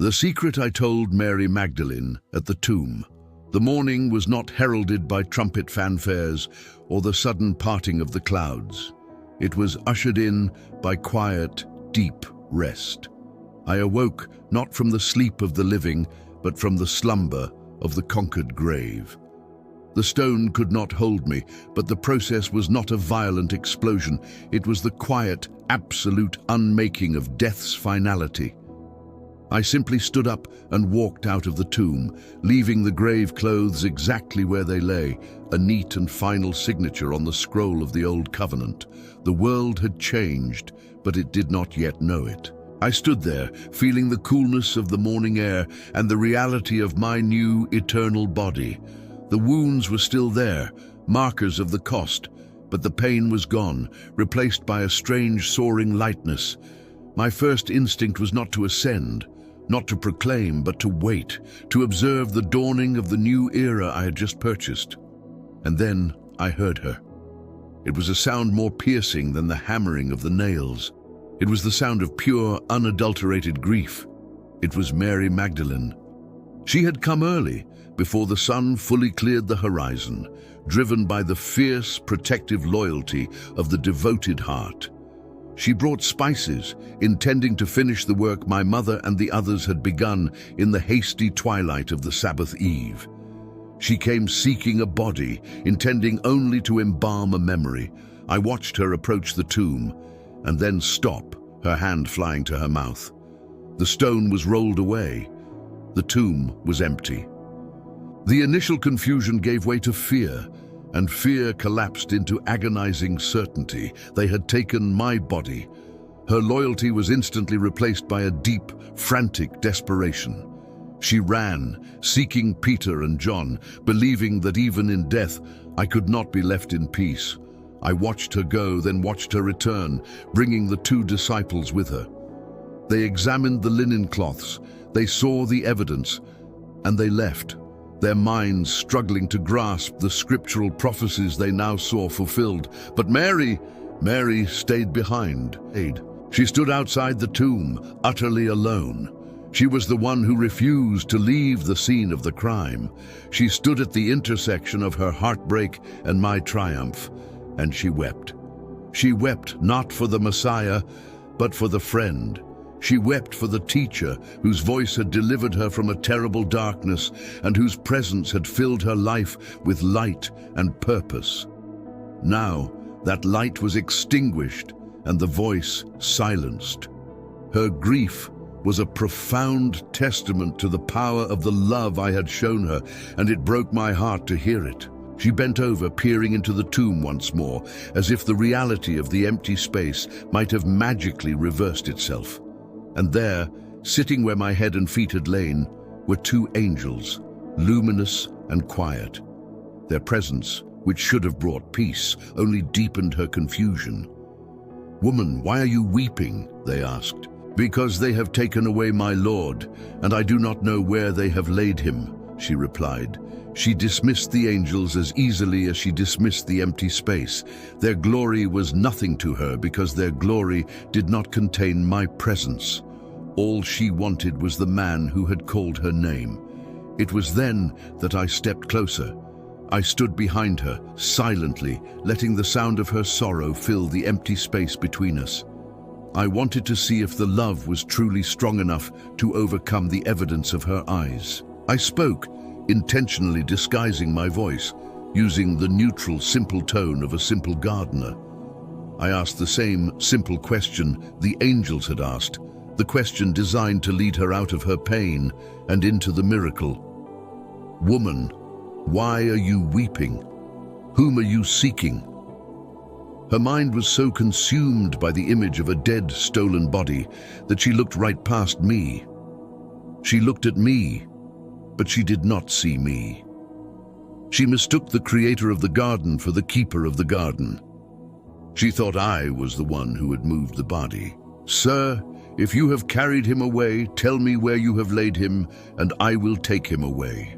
The secret I told Mary Magdalene at the tomb. The morning was not heralded by trumpet fanfares or the sudden parting of the clouds. It was ushered in by quiet, deep rest. I awoke not from the sleep of the living, but from the slumber of the conquered grave. The stone could not hold me, but the process was not a violent explosion. It was the quiet, absolute unmaking of death's finality. I simply stood up and walked out of the tomb, leaving the grave clothes exactly where they lay, a neat and final signature on the scroll of the old covenant. The world had changed, but it did not yet know it. I stood there, feeling the coolness of the morning air and the reality of my new eternal body. The wounds were still there, markers of the cost, but the pain was gone, replaced by a strange soaring lightness. My first instinct was not to ascend, not to proclaim, but to wait, to observe the dawning of the new era I had just purchased. And then I heard her. It was a sound more piercing than the hammering of the nails. It was the sound of pure, unadulterated grief. It was Mary Magdalene. She had come early, before the sun fully cleared the horizon, driven by the fierce, protective loyalty of the devoted heart. She brought spices, intending to finish the work my mother and the others had begun in the hasty twilight of the Sabbath eve. She came seeking a body, intending only to embalm a memory. I watched her approach the tomb, and then stop, her hand flying to her mouth. The stone was rolled away. The tomb was empty. The initial confusion gave way to fear, and fear collapsed into agonizing certainty. They had taken my body. Her loyalty was instantly replaced by a deep, frantic desperation. She ran, seeking Peter and John, believing that even in death, I could not be left in peace. I watched her go, then watched her return, bringing the 2 disciples with her. They examined the linen cloths, they saw the evidence, and they left, their minds struggling to grasp the scriptural prophecies they now saw fulfilled. But Mary stayed behind. She stood outside the tomb, utterly alone. She was the one who refused to leave the scene of the crime. She stood at the intersection of her heartbreak and my triumph, and she wept. She wept not for the Messiah, but for the friend. She wept for the teacher whose voice had delivered her from a terrible darkness and whose presence had filled her life with light and purpose. Now, that light was extinguished and the voice silenced. Her grief was a profound testament to the power of the love I had shown her, and it broke my heart to hear it. She bent over, peering into the tomb once more, as if the reality of the empty space might have magically reversed itself. And there, sitting where my head and feet had lain, were 2 angels, luminous and quiet. Their presence, which should have brought peace, only deepened her confusion. "Woman, why are you weeping?" they asked. "Because they have taken away my Lord, and I do not know where they have laid him," she replied. She dismissed the angels as easily as she dismissed the empty space. Their glory was nothing to her because their glory did not contain my presence. All she wanted was the man who had called her name. It was then that I stepped closer. I stood behind her, silently, letting the sound of her sorrow fill the empty space between us. I wanted to see if the love was truly strong enough to overcome the evidence of her eyes. I spoke, intentionally disguising my voice, using the neutral, simple tone of a simple gardener. I asked the same simple question the angels had asked, the question designed to lead her out of her pain and into the miracle. "Woman, why are you weeping? Whom are you seeking?" Her mind was so consumed by the image of a dead, stolen body that she looked right past me. She looked at me, but she did not see me. She mistook the creator of the garden for the keeper of the garden. She thought I was the one who had moved the body. "Sir, if you have carried him away, tell me where you have laid him, and I will take him away."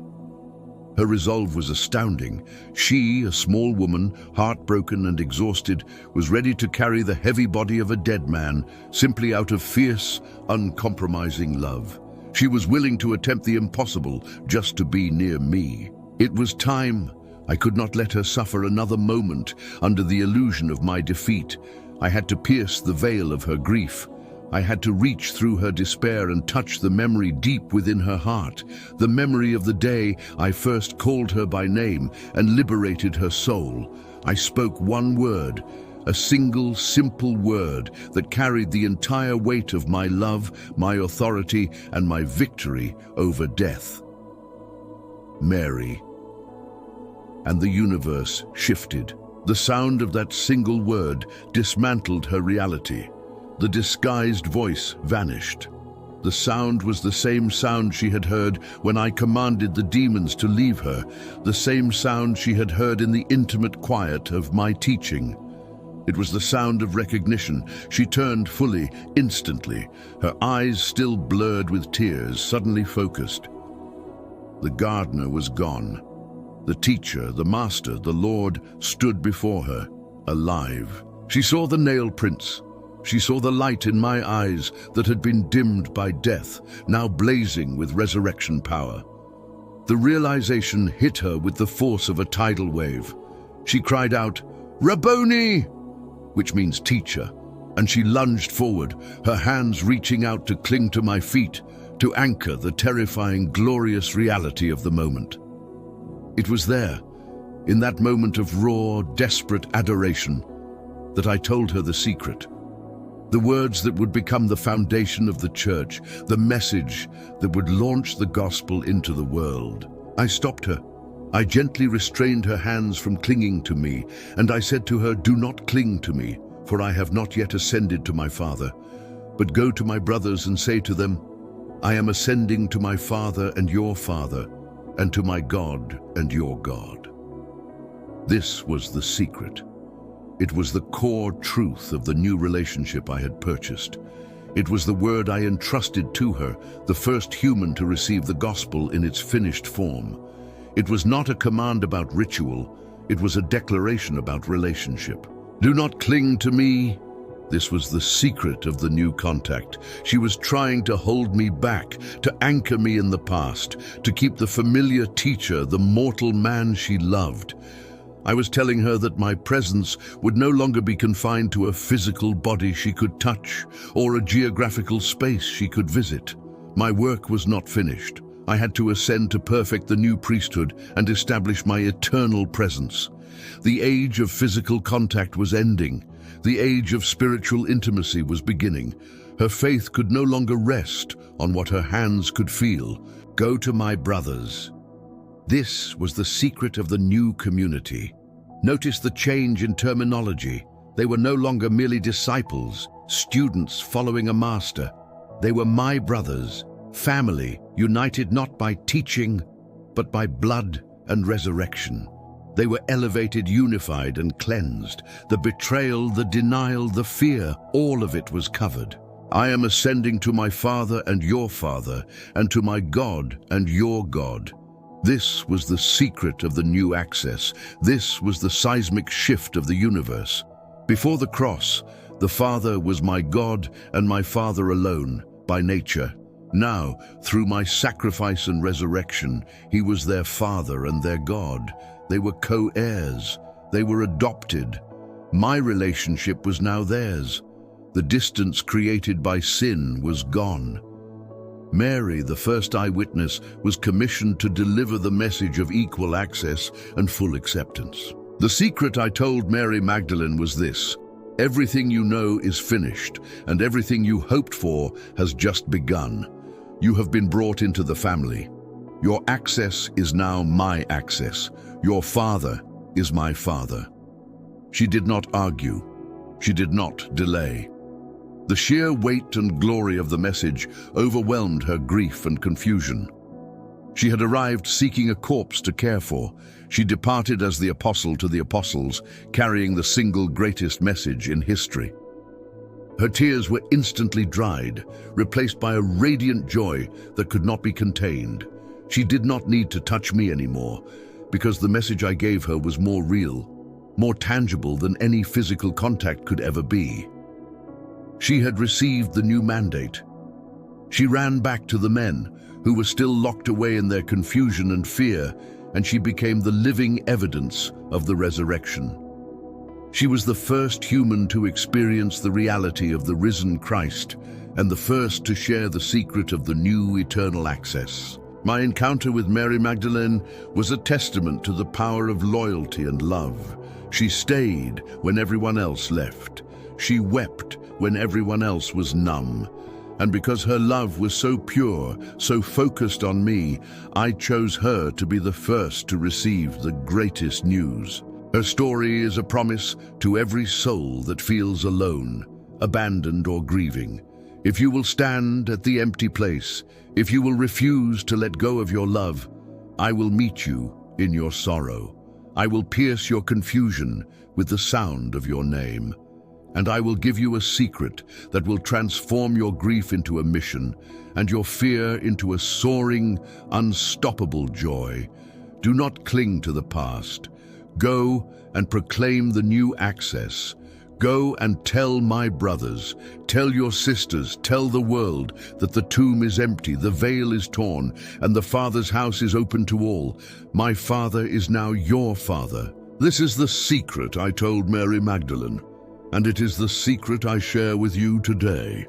Her resolve was astounding. She, a small woman, heartbroken and exhausted, was ready to carry the heavy body of a dead man, simply out of fierce, uncompromising love. She was willing to attempt the impossible just to be near me. It was time. I could not let her suffer another moment under the illusion of my defeat. I had to pierce the veil of her grief. I had to reach through her despair and touch the memory deep within her heart, the memory of the day I first called her by name and liberated her soul. I spoke one word, a single, simple word that carried the entire weight of my love, my authority, and my victory over death. Mary. And the universe shifted. The sound of that single word dismantled her reality. The disguised voice vanished. The sound was the same sound she had heard when I commanded the demons to leave her, the same sound she had heard in the intimate quiet of my teaching. It was the sound of recognition. She turned fully, instantly, her eyes still blurred with tears, suddenly focused. The gardener was gone. The teacher, the master, the Lord stood before her, alive. She saw the nail prints. She saw the light in my eyes that had been dimmed by death, now blazing with resurrection power. The realization hit her with the force of a tidal wave. She cried out, "Rabboni!" which means teacher, and she lunged forward, her hands reaching out to cling to my feet, to anchor the terrifying, glorious reality of the moment. It was there, in that moment of raw, desperate adoration, that I told her the secret. The words that would become the foundation of the church, the message that would launch the gospel into the world. I stopped her. I gently restrained her hands from clinging to me, and I said to her, "Do not cling to me, for I have not yet ascended to my Father. But go to my brothers and say to them, I am ascending to my Father and your Father, and to my God and your God." This was the secret. It was the core truth of the new relationship I had purchased. It was the word I entrusted to her, the first human to receive the gospel in its finished form. It was not a command about ritual, it was a declaration about relationship. "Do not cling to me." This was the secret of the new contact. She was trying to hold me back, to anchor me in the past, to keep the familiar teacher, the mortal man she loved. I was telling her that my presence would no longer be confined to a physical body she could touch or a geographical space she could visit. My work was not finished. I had to ascend to perfect the new priesthood and establish my eternal presence. The age of physical contact was ending. The age of spiritual intimacy was beginning. Her faith could no longer rest on what her hands could feel. "Go to my brothers." This was the secret of the new community. Notice the change in terminology. They were no longer merely disciples, students following a master. They were my brothers, family, united not by teaching, but by blood and resurrection. They were elevated, unified, and cleansed. The betrayal, the denial, the fear, all of it was covered. "I am ascending to my Father and your Father, and to my God and your God." This was the secret of the new access. This was the seismic shift of the universe. Before the cross, the Father was my God and my Father alone, by nature. Now, through my sacrifice and resurrection, he was their Father and their God. They were co-heirs. They were adopted. My relationship was now theirs. The distance created by sin was gone. Mary, the first eyewitness, was commissioned to deliver the message of equal access and full acceptance. The secret I told Mary Magdalene was this: everything you know is finished, and everything you hoped for has just begun. You have been brought into the family. Your access is now my access. Your Father is my Father. She did not argue. She did not delay. The sheer weight and glory of the message overwhelmed her grief and confusion. She had arrived seeking a corpse to care for. She departed as the apostle to the apostles, carrying the single greatest message in history. Her tears were instantly dried, replaced by a radiant joy that could not be contained. She did not need to touch me anymore, because the message I gave her was more real, more tangible than any physical contact could ever be. She had received the new mandate. She ran back to the men, who were still locked away in their confusion and fear, and she became the living evidence of the resurrection. She was the first human to experience the reality of the risen Christ, and the first to share the secret of the new eternal access. My encounter with Mary Magdalene was a testament to the power of loyalty and love. She stayed when everyone else left. She wept when everyone else was numb. And because her love was so pure, so focused on me, I chose her to be the first to receive the greatest news. Her story is a promise to every soul that feels alone, abandoned or grieving. If you will stand at the empty place, if you will refuse to let go of your love, I will meet you in your sorrow. I will pierce your confusion with the sound of your name. And I will give you a secret that will transform your grief into a mission and your fear into a soaring, unstoppable joy. Do not cling to the past. Go and proclaim the new access. Go and tell my brothers, tell your sisters, tell the world that the tomb is empty, the veil is torn, and the Father's house is open to all. My Father is now your Father. This is the secret I told Mary Magdalene, and it is the secret I share with you today.